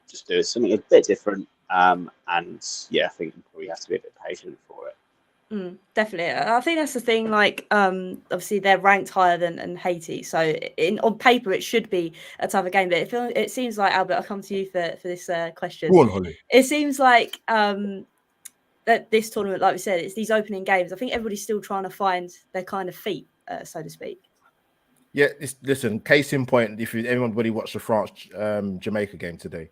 just do something a bit different. And yeah, I think we probably have to be a bit patient for it. Definitely. I think that's the thing. Like, obviously they're ranked higher than Haiti, so on paper it should be a tougher game. But it seems like, Albert, I'll come to you for this question. Go on, Holly. It seems like that this tournament, like we said, it's these opening games. I think everybody's still trying to find their kind of feet, so to speak. Yeah, listen, case in point, if anybody watched the France Jamaica game today,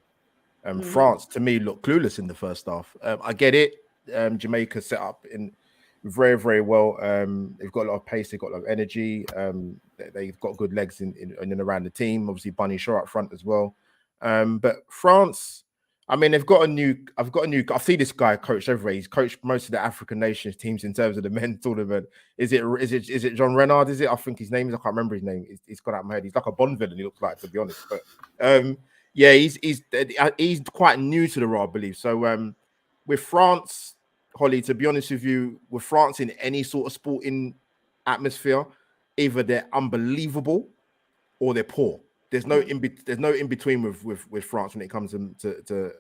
France to me looked clueless in the first half. I get it. Jamaica set up in very, very well. They've got a lot of pace, they've got a lot of energy. They've got good legs in and around the team. Obviously, Bunny Shaw up front as well. But France, I mean, I've seen this guy coach everywhere. He's coached most of the African nations teams in terms of the men's tournament. Is it John Renard? Is it? I think his name is. I can't remember his name. He's gone out of my head. He's like a Bond villain. He looks like, to be honest. But yeah, he's quite new to the role, I believe. So with France, Holly, to be honest with you, with France in any sort of sporting atmosphere, either they're unbelievable or they're poor. There's no in between with France when it comes to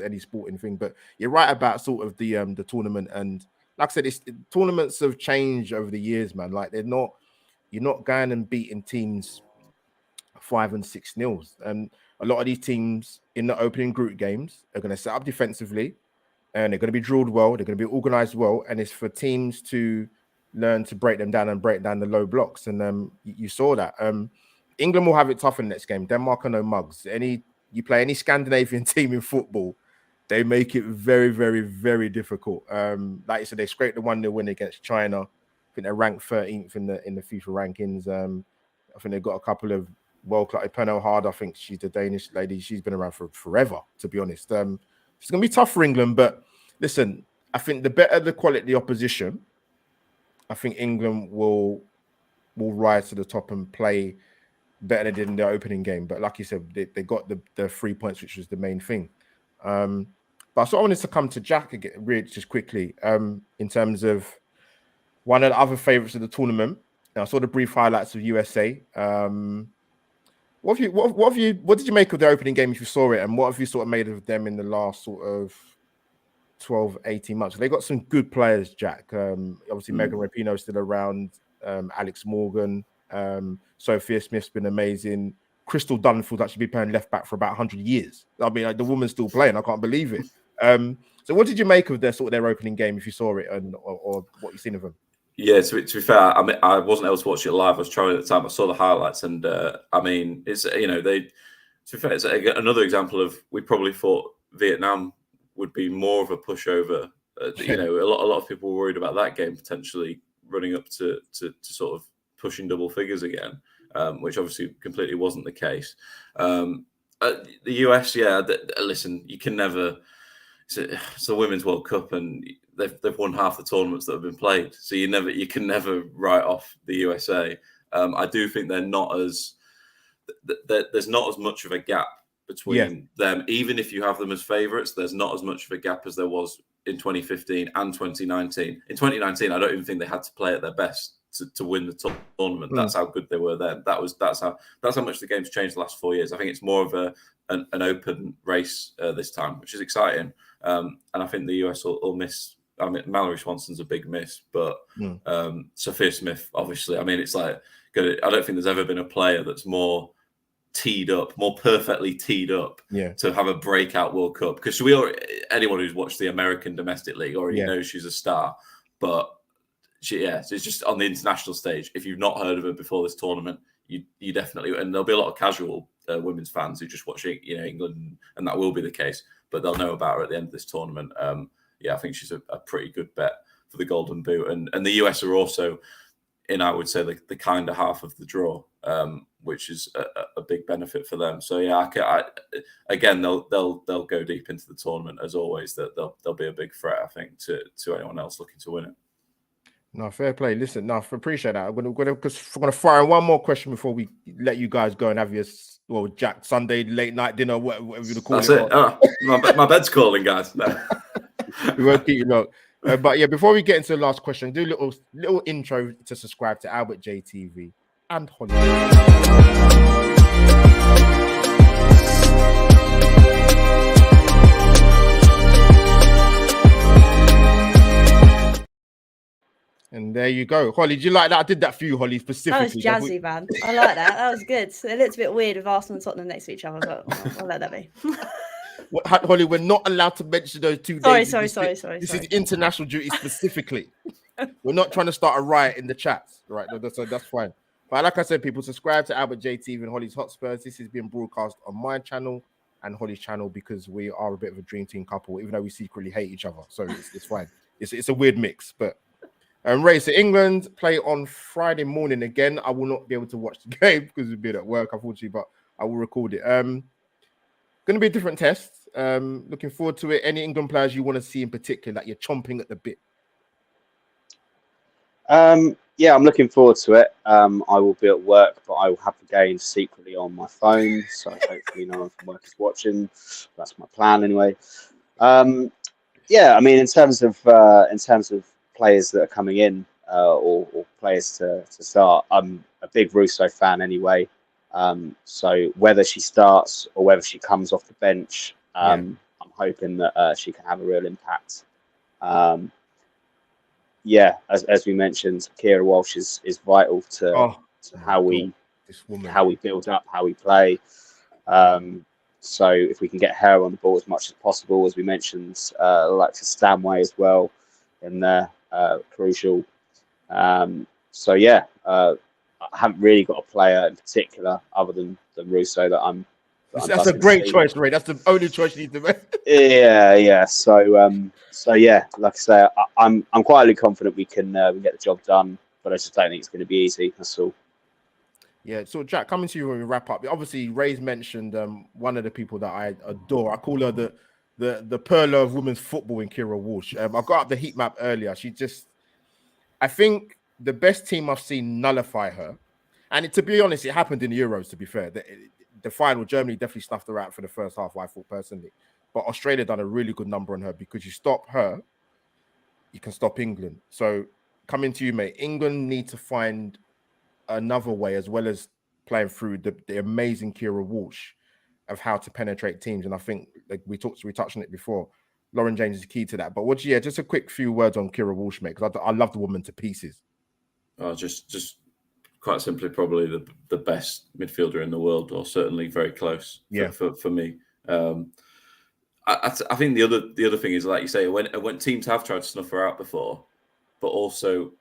any sporting thing. But you're right about sort of the tournament, and like I said, tournaments have changed over the years, man. Like you're not going and beating teams 5 and 6-0. And a lot of these teams in the opening group games are going to set up defensively, and they're going to be drilled well. They're going to be organized well, and it's for teams to learn to break them down and break down the low blocks. And you saw that. England will have it tough in the next game. Denmark are no mugs. You play any Scandinavian team in football, they make it very, very, very difficult. Like you said, they scraped the 1-0 win against China. I think they're ranked 13th in the FIFA rankings. I think they've got a couple of world-class. Pernille Harder, I think she's the Danish lady. She's been around for forever, to be honest. It's going to be tough for England, but listen, I think the better the quality of the opposition, I think England will rise to the top and play better than they did in the opening game. But like you said, they got the 3 points, which was the main thing. But so I wanted to come to Jack again, really just quickly, in terms of one of the other favourites of the tournament. Now, I saw the brief highlights of USA. What did you make of the opening game if you saw it, and what have you sort of made of them in the last sort of 12, 18 months? They got some good players, Jack. Obviously, Megan Rapinoe is still around. Alex Morgan. Sophia Smith's been amazing. Crystal Dunfield's actually been playing left back for about 100 years. I mean, like, the woman's still playing. I can't believe it. So what did you make of their opening game if you saw it, or what you've seen of them? Yeah, to be fair, I mean, I wasn't able to watch it live. I was traveling at the time. I saw the highlights, and I mean, it's to be fair, it's another example of, we probably thought Vietnam would be more of a pushover. A lot of people were worried about that game potentially running up to sort of pushing double figures again, which obviously completely wasn't the case. The US, listen, you can never. It's the Women's World Cup, and they've won half the tournaments that have been played. So you can never write off the USA. I do think there's not as much of a gap between them. Even if you have them as favourites, there's not as much of a gap as there was in 2015 and 2019. In 2019, I don't even think they had to play at their best to win the tournament. That's how good they were then. That's how much the game's changed the last 4 years. I think it's more of an open race this time, which is exciting. And I think the US will miss I mean, Mallory Swanson's a big miss, but Sophia Smith, obviously, I mean, it's like, I don't think there's ever been a player that's more perfectly teed up to have a breakout World Cup. Because anyone who's watched the American domestic league already knows she's a star, but it's just on the international stage. If you've not heard of her before this tournament, you definitely, and there'll be a lot of casual women's fans who just watch England, and that will be the case, but they'll know about her at the end of this tournament. I think she's a pretty good bet for the Golden Boot, and the US are also in, I would say, the kind of half of the draw, which is a big benefit for them. So again, they'll go deep into the tournament as always. That they'll be a big threat, I think, to anyone else looking to win it. No, fair play. Listen, I appreciate that. I'm gonna fire in one more question before we let you guys go and have your Jack Sunday late night dinner, whatever you call it. That's it. My bed's calling, guys. No. We won't keep you long. But yeah, before we get into the last question, do a little intro to subscribe to Albert J TV and Holly. And there you go. Holly, do you like that? I did that for you, Holly, specifically. That was jazzy, man. I like that. That was good. It looks a bit weird with Arsenal and Tottenham next to each other, but I'll let that be. Holly, we're not allowed to mention those 2 days. Sorry. This is international duty specifically. We're not trying to start a riot in the chats, right? So that's fine. But like I said, people, subscribe to Albert J TV and Holly's Hotspurs. This is being broadcast on my channel and Holly's channel because we are a bit of a dream team couple, even though we secretly hate each other. So it's fine. It's a weird mix, but. Ray, so England play on Friday morning again. I will not be able to watch the game because we've been at work, unfortunately, but I will record it. Going to be a different test. Looking forward to it. Any England players you want to see in particular that you're chomping at the bit? I'm looking forward to it. I will be at work, but I will have the game secretly on my phone, so hopefully no one from work is watching. That's my plan anyway. I mean, in terms of players that are coming in or players to start, I'm a big Russo fan anyway. So whether she starts or whether she comes off the bench, I'm hoping that she can have a real impact. As we mentioned, Keira Walsh is vital to how we build up, how we play. So if we can get her on the ball as much as possible, as we mentioned, Alexa Stanway as well in there. Crucial. I haven't really got a player in particular other than Russo that that's a great choice, Ray. That's the only choice you need to make. Yeah. So like I say, I'm quietly confident we can get the job done, but I just don't think it's going to be easy. That's all. Yeah. So Jack, coming to you when we wrap up. Obviously, Ray's mentioned one of the people that I adore. I call her the pearl of women's football in Keira Walsh. I got up the heat map earlier. I think the best team I've seen nullify her. And to be honest, it happened in the Euros, to be fair. The final, Germany definitely snuffed her out for the first half, I thought personally. But Australia done a really good number on her because you stop her, you can stop England. So coming to you, mate, England need to find another way as well as playing through the amazing Keira Walsh of how to penetrate teams. And I think we touched on it before. Lauren James is key to that. But just a quick few words on Keira Walsh, mate, because I love the woman to pieces. Just quite simply, probably the best midfielder in the world, or certainly very close. For me. I think the other thing is, like you say, when teams have tried to snuff her out before, but also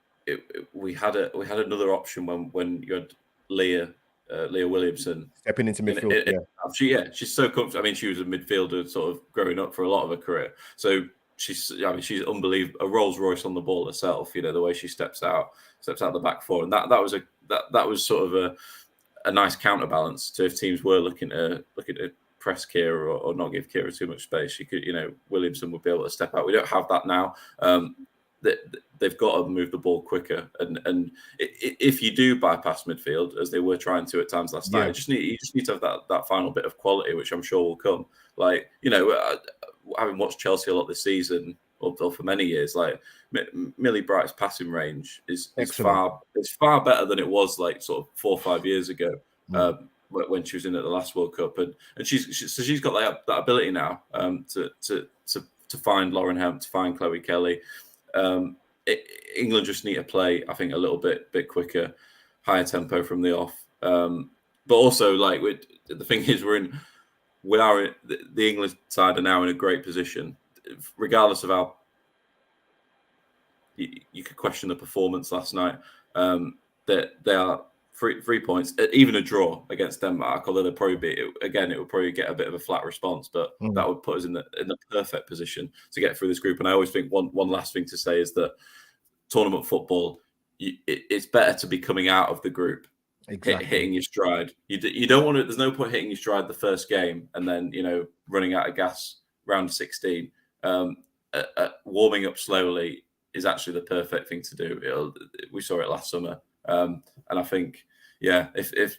we had another option when you had Leah Williamson stepping into midfield. She's so comfortable. I mean, she was a midfielder sort of growing up for a lot of her career. So she's unbelievable. A Rolls Royce on the ball herself. The way she steps out the back four, and that was sort of a nice counterbalance to if teams were looking to press Keira or not give Keira too much space. She could, Williamson would be able to step out. We don't have that now. They've got to move the ball quicker, and if you do bypass midfield, as they were trying to at times last night, you just need to have that final bit of quality, which I'm sure will come. Like, having watched Chelsea a lot this season, or for many years, like Millie Bright's passing range is far better than it was like sort of 4 or 5 years ago when she was in at the last World Cup, and she's got that ability now to to find Lauren Hemp, to find Chloe Kelly. England just need to play, I think, a little bit quicker, higher tempo from the off. But also, like, the thing is, the England side are now in a great position, regardless of how you could question the performance last night. That they are 3 points, even a draw against Denmark, although they'll probably be, again, it will probably get a bit of a flat response, but that would put us in the perfect position to get through this group. And I always think one last thing to say is that tournament football, it's better to be coming out of the group, hitting your stride. You don't want to. There's no point hitting your stride the first game and then running out of gas round 16. Warming up slowly is actually the perfect thing to do. We saw it last summer. And I think, if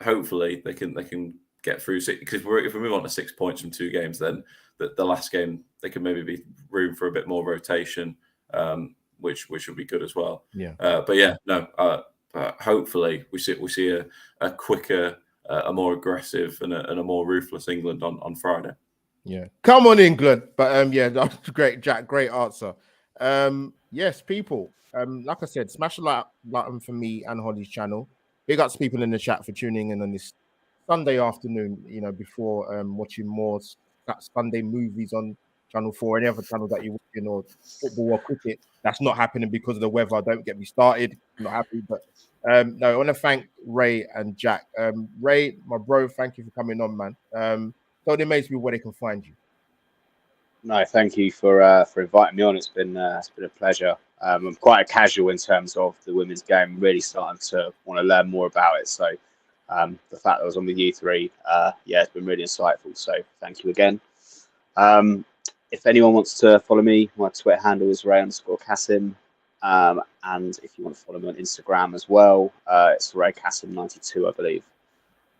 hopefully they can get through, because if we move on to 6 points from 2 games, then the last game they can maybe be room for a bit more rotation, which would be good as well. Hopefully we see a quicker, a more aggressive, and a more ruthless England on Friday. Yeah, come on England. But that's great, Jack. Great answer. Yes, people. Like I said, smash the like button for me and Holly's channel. Big ups to people in the chat for tuning in on this Sunday afternoon, before watching more Sunday movies on Channel 4, any other channel that you're watching, or football or cricket. That's not happening because of the weather. Don't get me started. I'm not happy. But no, I want to thank Ray and Jack. Ray, my bro, thank you for coming on, man. Tell the mates where they can find you. No, thank you for inviting me on. It's been a pleasure. I'm quite casual in terms of the women's game. Really starting to want to learn more about it. So the fact that I was on with you three, it's been really insightful. So thank you again. If anyone wants to follow me, my Twitter handle is Ray_Kasim. And if you want to follow me on Instagram as well, it's RayKasim92, I believe.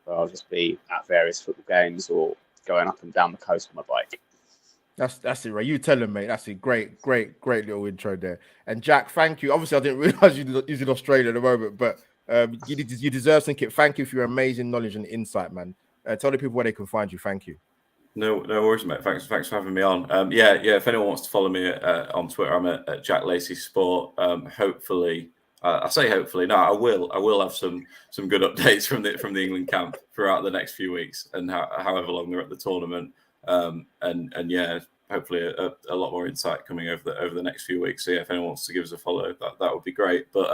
So I'll just be at various football games or going up and down the coast on my bike. That's it, Ray. You tell him, mate. That's a great little intro there. And Jack, thank you. Obviously, I didn't realize you're in Australia at the moment, but you deserve some kit. Thank you for your amazing knowledge and insight, man. Tell the people where they can find you. Thank you. No worries, mate. Thanks for having me on. If anyone wants to follow me on Twitter, I'm at Jack Lacey Sport. Hopefully, I say hopefully. No, I will have some good updates from the England camp throughout the next few weeks, and however long they're at the tournament. Hopefully a lot more insight coming over the next few weeks. So if anyone wants to give us a follow, that would be great. But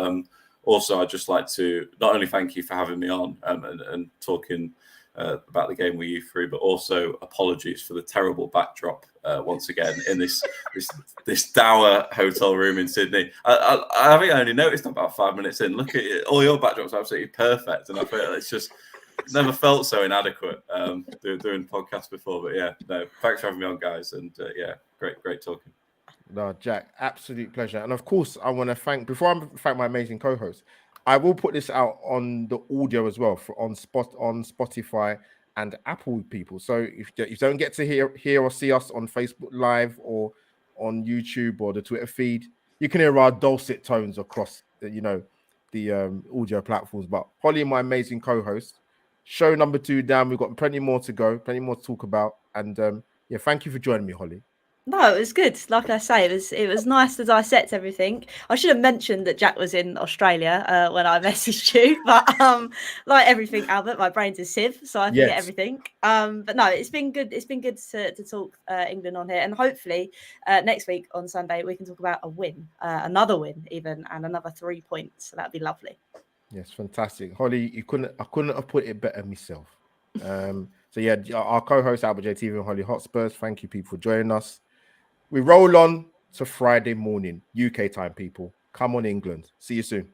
also, I'd just like to not only thank you for having me on and talking about the game with you three, but also apologies for the terrible backdrop once again in this dour hotel room in Sydney. I think I only noticed about 5 minutes in. Look at it, all your backdrops are absolutely perfect, and I feel it's just never felt so inadequate doing podcasts before. But thanks for having me on, guys, and great talking. No, Jack, absolute pleasure. And of course, I want to thank my amazing co-host. I will put this out on the audio as well on Spotify and Apple people. So if you don't get to hear or see us on Facebook Live or on YouTube or the Twitter feed, you can hear our dulcet tones across the audio platforms. But Holly, my amazing co-host, show number 2 down. We've got plenty more to go, plenty more to talk about. And thank you for joining me, Holly. No, it was good. Like I say, it was nice to dissect everything. I should have mentioned that Jack was in Australia when I messaged you, but like everything, Albert, my brain's a sieve, so I forget everything. But no, it's been good. It's been good to talk England on here, and hopefully next week on Sunday we can talk about a win, another win, even, and another 3 points. So that'd be lovely. Yes, fantastic, Holly. I couldn't have put it better myself. Our co-host Albert JTV and Holly Hotspurs. Thank you, people, for joining us. We roll on to Friday morning, UK time, people. Come on, England. See you soon.